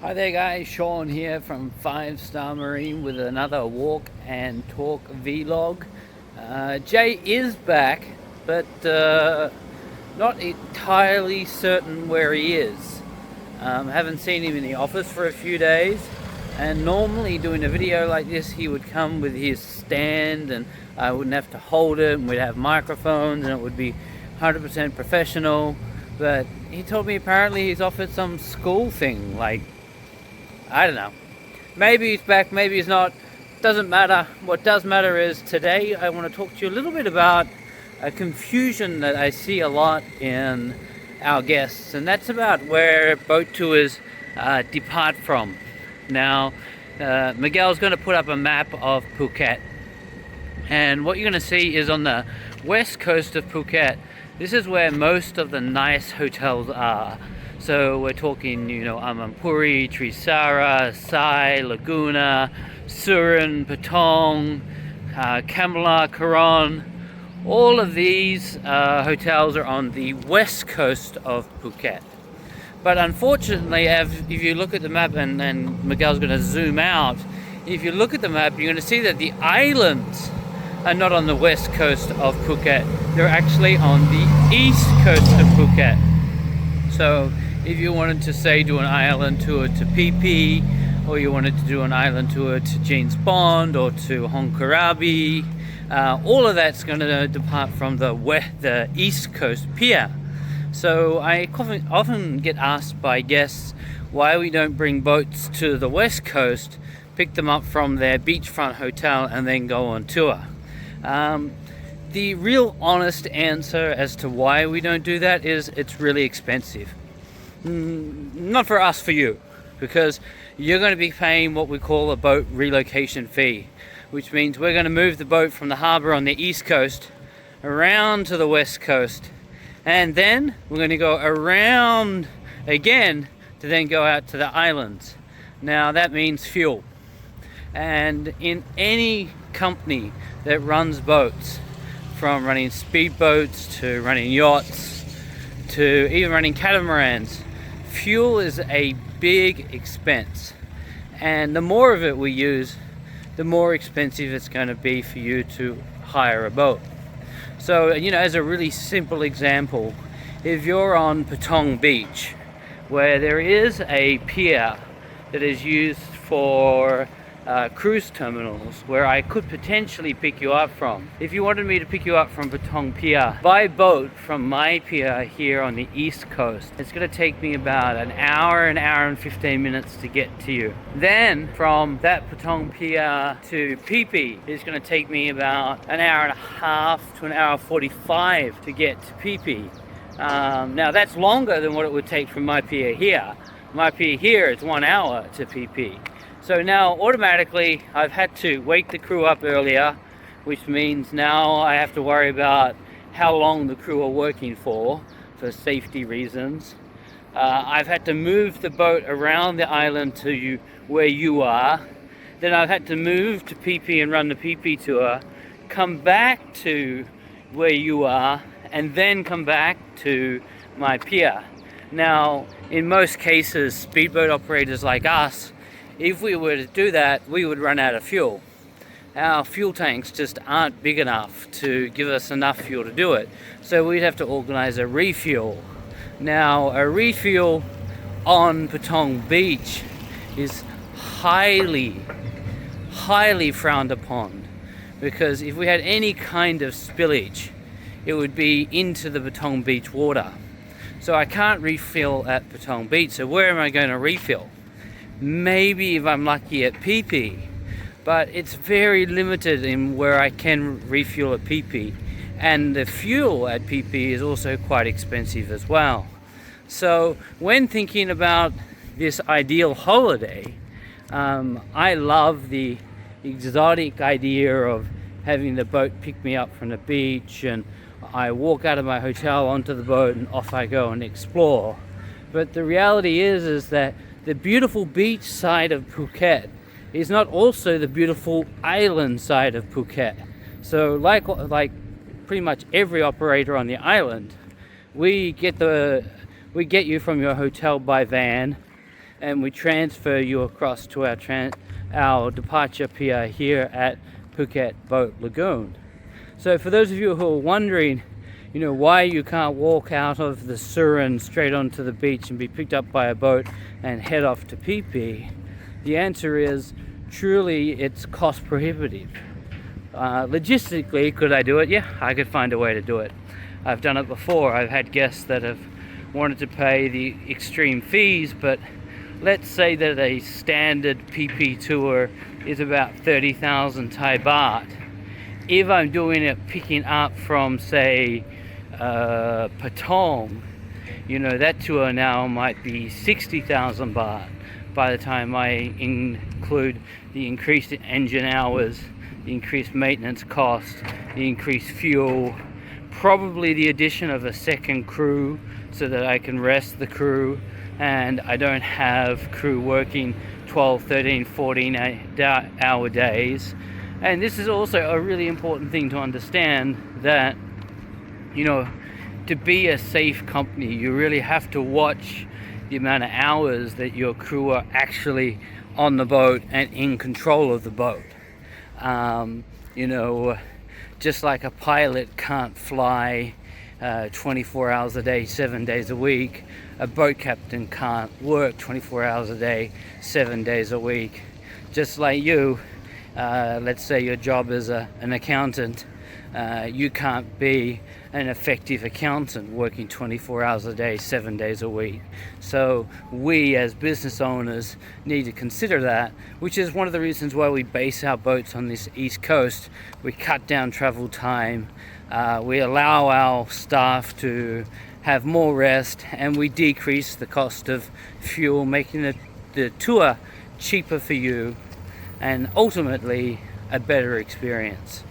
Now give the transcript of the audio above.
Hi there guys, Shaun here from 5 Star Marine with another walk and talk vlog. Jay is back, but not entirely certain where he is. Haven't seen him in the office for a few days, and normally doing a video like this he would come with his stand and I wouldn't have to hold it and we'd have microphones and it would be 100% professional. But he told me apparently he's off at some school thing, like I don't know. Maybe he's back, maybe he's not. Doesn't matter. What does matter is today I want to talk to you a little bit about a confusion that I see a lot in our guests, and that's about where boat tours depart from. Now, Miguel's going to put up a map of Phuket, and what you're going to see is on the west coast of Phuket, this is where most of the nice hotels are. So we're talking, Amampuri, Trisara, Sai, Laguna, Surin, Patong, Kamala, Karon. All of these hotels are on the west coast of Phuket. But unfortunately, if you look at the map, and Miguel's going to zoom out, if you look at the map, you're going to see that the islands are not on the west coast of Phuket. They're actually on the east coast of Phuket. So if you wanted to say do an island tour to Phi Phi, or you wanted to do an island tour to James Bond or to Krabi, all of that's going to depart from the east coast pier. So I often get asked by guests why we don't bring boats to the west coast, pick them up from their beachfront hotel and then go on tour. The real honest answer as to why we don't do that is it's really expensive. Not for us, for you, because you're going to be paying what we call a boat relocation fee, which means we're going to move the boat from the harbour on the east coast around to the west coast, and then we're going to go around again to then go out to the islands. Now that means fuel, and in any company that runs boats, from running speedboats to running yachts to even running catamarans, fuel is a big expense, and the more of it we use, the more expensive it's going to be for you to hire a boat. So, as a really simple example, if you're on Patong Beach, where there is a pier that is used for cruise terminals, where I could potentially pick you up from. If you wanted me to pick you up from Patong Pier by boat from my pier here on the east coast, it's going to take me about an hour and 15 minutes to get to you. Then from that Patong Pier to Phi Phi, it's going to take me about an hour and a half to an hour 45 to get to Phi Phi. Now that's longer than what it would take from my pier here. My pier here is 1 hour to Phi Phi. So now automatically I've had to wake the crew up earlier, which means now I have to worry about how long the crew are working for safety reasons. I've had to move the boat around the island to where you are. Then I've had to move to Phi Phi and run the Phi Phi tour, come back to where you are, and then come back to my pier. Now, in most cases, speedboat operators like us, if we were to do that, we would run out of fuel. Our fuel tanks just aren't big enough to give us enough fuel to do it. So we'd have to organize a refuel. Now, a refuel on Patong Beach is highly frowned upon, because if we had any kind of spillage, it would be into the Patong Beach water. So I can't refill at Patong Beach, so where am I going to refill? Maybe if I'm lucky at Phi Phi, but it's very limited in where I can refuel at Phi Phi, and the fuel at Phi Phi is also quite expensive as well. So when thinking about this ideal holiday, I love the exotic idea of having the boat pick me up from the beach and I walk out of my hotel onto the boat and off I go and explore. But the reality is that the beautiful beach side of Phuket is not also the beautiful island side of Phuket. So like pretty much every operator on the island, we get you from your hotel by van, and we transfer you across to our departure pier here at Phuket Boat Lagoon. So for those of you who are wondering, why you can't walk out of the Surin straight onto the beach and be picked up by a boat and head off to Phi Phi, the answer is truly it's cost prohibitive. Logistically, could I do it? Yeah, I could find a way to do it. I've done it before. I've had guests that have wanted to pay the extreme fees, but let's say that a standard Phi Phi tour is about 30,000 Thai baht. If I'm doing it picking up from, say, Patong, that tour now might be 60,000 baht by the time I include the increased engine hours, the increased maintenance cost, the increased fuel, probably the addition of a second crew so that I can rest the crew and I don't have crew working 12, 13, 14 hour days. And this is also a really important thing to understand, that to be a safe company, you really have to watch the amount of hours that your crew are actually on the boat and in control of the boat. Just like a pilot can't fly 24 hours a day, 7 days a week, a boat captain can't work 24 hours a day, 7 days a week. Just like you, let's say your job is an accountant, you can't be an effective accountant working 24 hours a day, 7 days a week. So we as business owners need to consider that, which is one of the reasons why we base our boats on this east coast. We cut down travel time, we allow our staff to have more rest, and we decrease the cost of fuel, making the tour cheaper for you and ultimately a better experience.